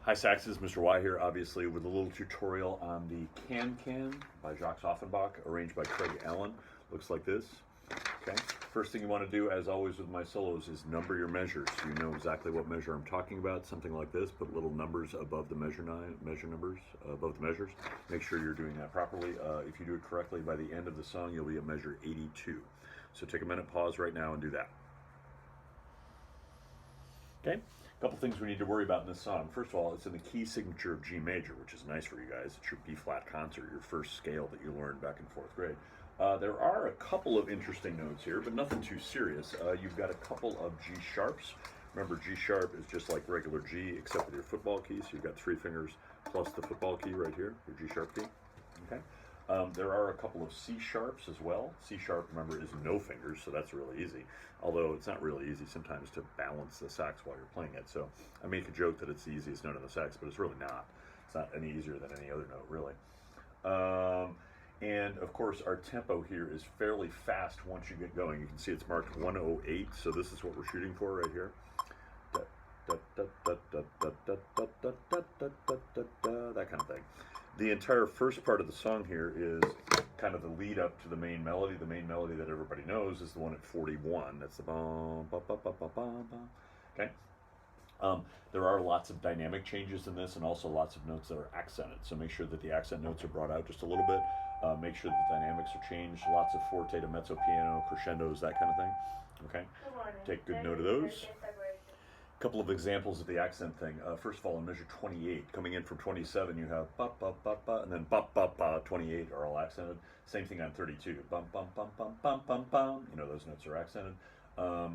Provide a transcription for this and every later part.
Hi Saxes, Mr. Y here, obviously with a little tutorial on the Can Can by Jacques Offenbach, arranged by Craig Allen. Looks like this. Okay. First thing you want to do, as always with my solos, is number your measures. So you know exactly what measure I'm talking about. Something like this. Put little numbers above the measure numbers above the measures. Make sure you're doing that properly. If you do it correctly, by the end of the song, you'll be at measure 82. So take a minute, pause right now, and do that. Okay, a couple things we need to worry about in this song. First of all, it's in the key signature of G major, which is nice for you guys. It's your B flat concert, your first scale that you learned back in fourth grade. There are a couple of interesting notes here, but nothing too serious. You've got a couple of G sharps. Remember, G sharp is just like regular G, except with your football key. So you've got 3 fingers plus the football key right here, your G sharp key. Okay. There are a couple of C sharps as well. C sharp, remember, is no fingers, so that's really easy. Although it's not really easy sometimes to balance the sax while you're playing it. So I make a joke that it's the easiest note on the sax, but it's really not. It's not any easier than any other note, really. And of course, our tempo here is fairly fast once you get going. You can see it's marked 108, so this is what we're shooting for right here. That kind of thing. The entire first part of the song here is kind of the lead up to the main melody. The main melody that everybody knows is the one at 41. That's the bum, ba, ba, ba, ba, ba, ba. Okay. There are lots of dynamic changes in this and also lots of notes that are accented. So make sure that the accent notes are brought out just a little bit. Make sure that the dynamics are changed. Lots of forte to mezzo piano, crescendos, that kind of thing. Okay. Take good note of those. Couple of examples of the accent thing. First of all, in measure 28, coming in from 27, you have ba ba ba ba, and then ba ba ba. 28 are all accented. Same thing on 32. Bum bum bum bum bum bum bum. You know those notes are accented.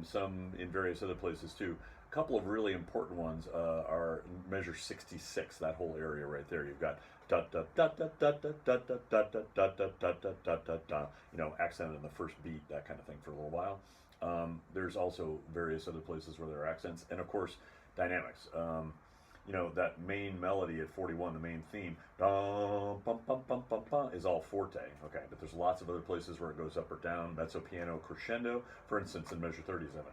Some in various other places too. A couple of really important ones are in measure 66. That whole area right there. You've got da da da da da da da da da da da da da da da da. You know, accented in the first beat, that kind of thing for a little while. There's also various other places where there are accents, and of course, dynamics. You know, that main melody at 41, the main theme, bum, bum, bum, bum, bum, bum, is all forte, okay? But there's lots of other places where it goes up or down, mezzo piano, crescendo, for instance, in measure 37.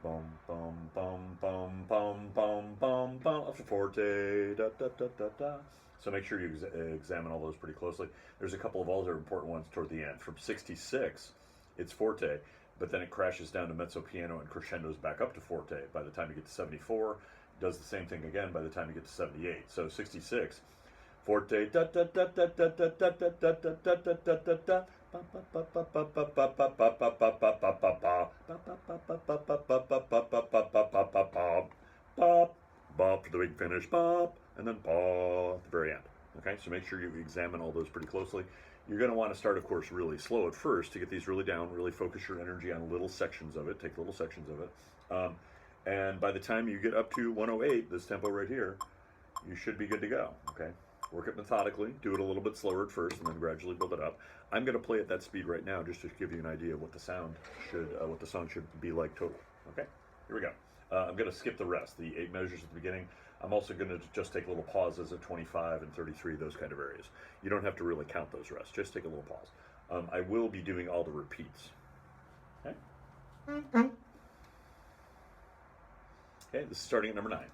Bum, bum, bum, bum, bum, bum, bum, bum, up to forte, da, da, da, da, da. So make sure you examine all those pretty closely. There's a couple of other important ones toward the end. From 66, it's forte, but then it crashes down to mezzo piano and crescendos back up to forte. By the time you get to 74, it does the same thing again by the time you get to 78. So 66, forte, da da da da da da da da da da da da da da. Bop to the big finish, bop, and then bop at the very end. Okay, so make sure you examine all those pretty closely. You're going to want to start, of course, really slow at first to get these really down, really focus your energy on little sections of it, take little sections of it. And by the time you get up to 108, this tempo right here, you should be good to go, okay? Work it methodically, do it a little bit slower at first, and then gradually build it up. I'm going to play at that speed right now just to give you an idea of what the song should be like total, okay? Here we go. I'm going to skip the rest, the 8 measures at the beginning. I'm also going to just take little pauses at 25 and 33, those kind of areas. You don't have to really count those rests, just take a little pause. I will be doing all the repeats. Okay? Okay, this is starting at number 9.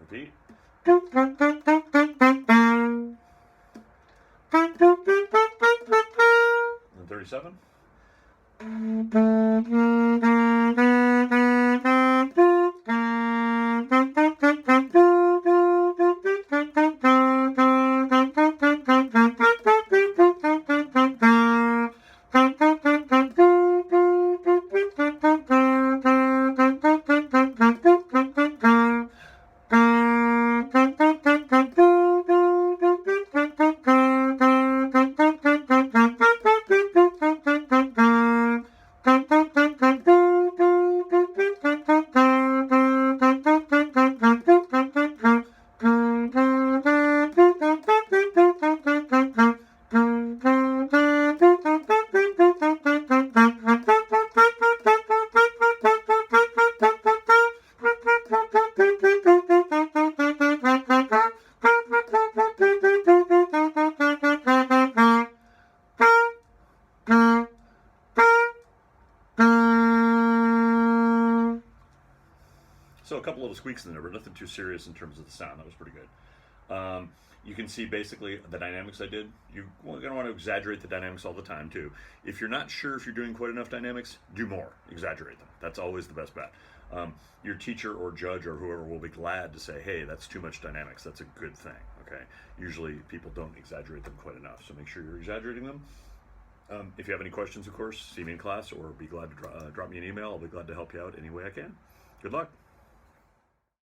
Repeat. And 37. So a couple little squeaks in there, but nothing too serious in terms of the sound. That was pretty good. You can see basically the dynamics I did. You're going to want to exaggerate the dynamics all the time too. If you're not sure if you're doing quite enough dynamics, do more. Exaggerate them. That's always the best bet. Your teacher or judge or whoever will be glad to say, hey, that's too much dynamics. That's a good thing. Okay. Usually people don't exaggerate them quite enough, so make sure you're exaggerating them. If you have any questions, of course, see me in class or be glad to drop me an email. I'll be glad to help you out any way I can. Good luck.